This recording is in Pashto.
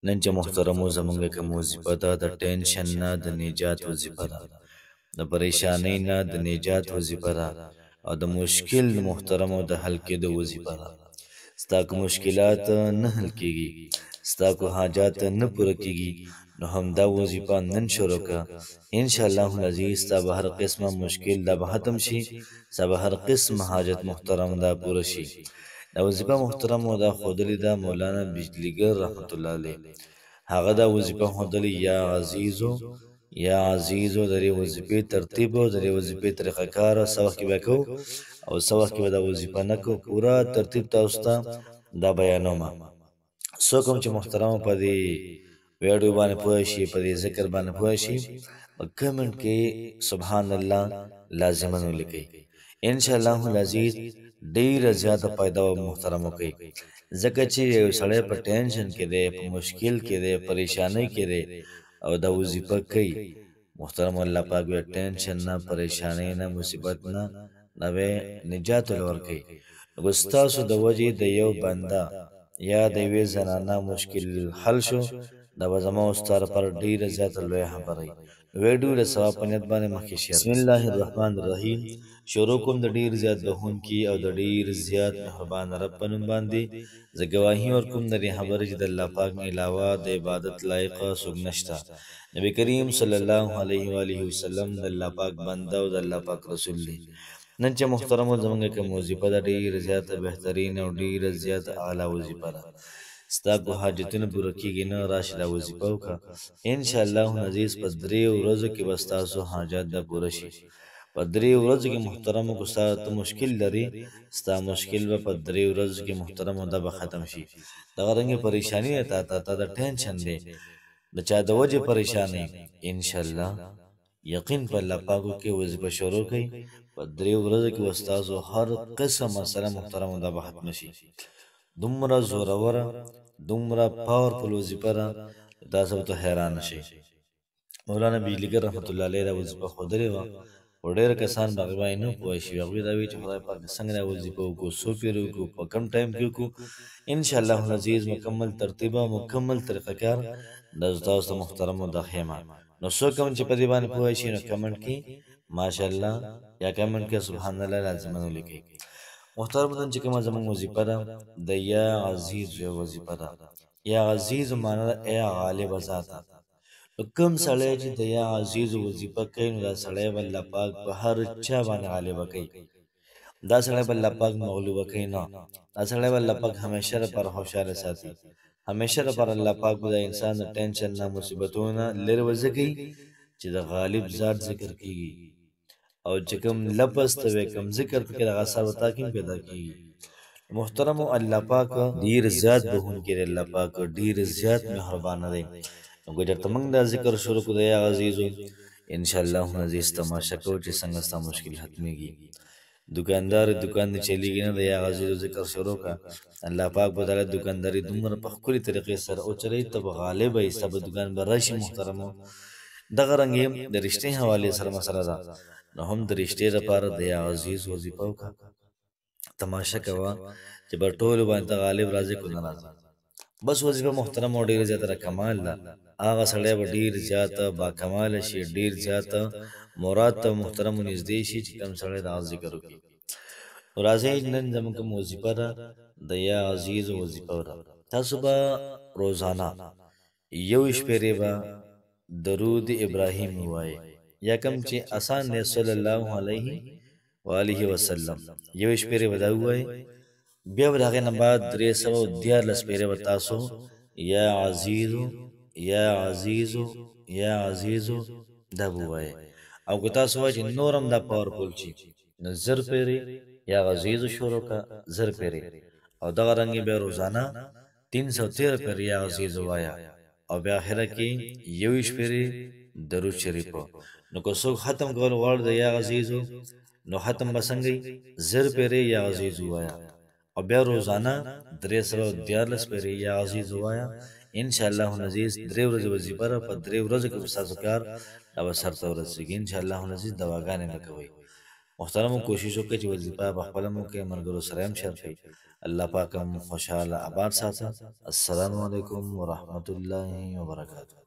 نن چې محترمو زمونږ کوم وظیفه ده د ټینشن نه د نجات وظیفه ده، د پریشانۍ نه د نجات وظیفه ده، او د مشکل محترمو د حل کېدو وظیفه ده. ستا که مشکلات نه حل کېږي، ستا که حاجات نه پوره کېږي، نو همدا وظیفه نن شروع کړه. انشاءالله العزیز ستا به هر قسمه مشکل دا به ختم شي، ستا به هر قسم حاجت محترم دا پوره شي. دا وظیفه محترمو دا ښودلې ده مولانا بجلیګر رحمت الله علیه. هغه دا وظیفه ښودلې یا عزیزو د دې وظیفې ترتیب او د دې وظیفې طریقه کار څه وخت کې به کوو او څه وخت کې به دا وظیفه نه کوو، پوره ترتیب تاسو ته دا بیانومه. څوک هم چې محترمو په دې ویډیو باندې پوه شي، په دې ذکر باندې پوه شي، په کمنټ کې سبحان الله لازماً ولیکئ. انشاءالله العزیز ډیره زیاته فایده او محترمو کوي، ځکه چې یو سړی په ټینشن کې دی، په مشکل کې دی، پریشانۍ کې دی او دا وظیفه کوي. محترم الله پاک به ټینشن نه، پریشانۍ نه، مصیبت نه به نجات ورکوي. نو ستاسو د وجې د یو بنده یا د یوې زنانه مشکل حل شو، دا به زما او ستا لپاره ډېره زیاته لویه خبره وي. ویډیو د ثواب په نیت باندې مخکې شیر. بسم الله الرحمن الرحیم. شروع کوم د ډېر زیات بخښونکي او د ډېر زیات مهربان رب په نوم باندې. زه ګواهي ورکوم د دې خبرې چې د الله پاک نه علاوه د عبادت لایق څوک نشته. نبی کریم صلی الله علیه و آله وسلم د الله پاک بنده او د الله پاک رسول دی. نن چې محترمو زمونږ کوم وظیفه ده ډېره زیاته بهترین او ډېره زیاته اعلی وظیفه ده. ستا که حاجتونه پوره کېږي نه، راشي دا وظیفه وکړه. انشاءالله العزیز په 3 ورځو کې به ستاسو حاجات دا پوره شي. په 3 ورځو کې محترمو که ستا ته مشکل لري، ستا مشکل به په 3 ورځو کې محترمو دا به ختم شي. دغه رنګې پریشاني ده تا د ټینشن دی، د چا د وجې پریشانۍ، انشاءالله یقین په الله پاکو کې وظیفه شروع کړئ. په 3 ورځو کې به ستاسو هر قسم مسله محترمو دا به ختمه شي. دومره زوروره، دومره پاورفل وظیفه ده، تاسو به ته حیران شئ. مولانا بجلیګر رحمت الله علیه دا وظیفه ښودلې وه، خو ډېر کسان په هغې باندې نه پوه شوي. هغوی دا وایي چې خدای پاک څنګه دا وظیفه وکړو، څو پېرې وکړو، په کم ټایم کې وکړو. انشاءالله العزیز مکمل ترتیبه، مکمل طریقه کار دا تاسو ته محترمو دا ښیمه. نو څوک هم چې په دې باندې پوه شي نو کمنټ کې ماشاءالله یا کمنټ کې سبحان الله لازماً ولیکئ. محترم نن چې کومه زموږ وظیفه ده د یا عزیز یو وظیفه ده. یا عزیز معنی ده ای غالب ذاته. نو کوم سړی چې د یا عزیز وظیفه کوي نو دا سړی به الله پاک په هر چا باندې غالبه کوي. دا سړی به الله پاک مغلوبه کوي نه، دا سړی به الله پاک همیشه لپاره خوشحاله ساتي. همیشه لپاره الله پاک به د انسان د ټینشن نه، مصیبتونو نه لرې وځي چې د غالب ذات ذکر کیږي او چې کوم لفظ ته وایي، کوم ذکر پکې د اثر و تاکیم پیدا کیږي. محترمو الله پاک ډیر زیات بخښونکی دی، الله پاک ډیر زیات مهربانه دی. نو که چېرته موږ دا ذکر شروع کړو د یا عزیزو، انشاءالله العزیز تماشه کوو چې څنګه ستا مشکل ختمیږي. دکاندار دکان دې چلیږي نه، د یا عزیزو ذکر شروع کړه. الله پاک به تعالی دکانداري دومره په ښکلې طریقې سره وچلوي ته به غالبه یې، ستا به دکان به راشي. محترمو دغه رنګ د رښتې حوالې سره مسله ده، نو هم د رښتې لپاره د یا عزیز وظیفه وکړه. تماشه کوه چې په ټولو باندې غالب راځي که نه راځي. بس وظیفه محترم او ډېر زیاته کمال ده. هغه سړی به ډېر زیاته باکماله شي، ډېر زیاته مراد ته محترمو نږدې شي چې کوم سړی دغه ذکر وکړي. نو راځئ نن زموږ کوم وظیفه ده د یا عزیز وظیفه ده. تاسو به روزانه یو شپېرې به درود ابراهیم ووایئ، یا کوم چې آسان دی صلی الله علیه و آله وسلم. یو شپېرې به دا ووایئ، بیا به د هغې نه بعد 314 پېرې به تاسو یا عزیزو یا عزیزو یا عزیزو دا به ووایئ. او که تاسو وایئ چې نور هم دا پاورفل شي نو 1000 پېرې یا عزیزو شروع کړه، 1000 پېرې. او دغه رنګې بیا روزانه 313 پېرې یا عزیزو وایه، او بیا اخره کې یو شپېرې درود شریف. نو که څوک ختم کول غواړي د یا عزیزو نو ختم به څنګه وي، 1000 پېرې یا عزیزو وایه، او بیا روزانه 314 پېرې یا عزیزو وایه. انشاءالله العزیز 3 ورځې وظیفه ده، په 3 ورځو کې به ستاسو کار دا به سرته ورسېږي. انشاءالله العزیز دواګانې به کوئ. محترمو کوشش وکړئ چې وظیفه په خپله مو کوئ، ملګرو سره هم شیر کړئ. الله پاک هم خوشحاله آباد ساته. السلام علیکم ورحمة الله وبرکاته.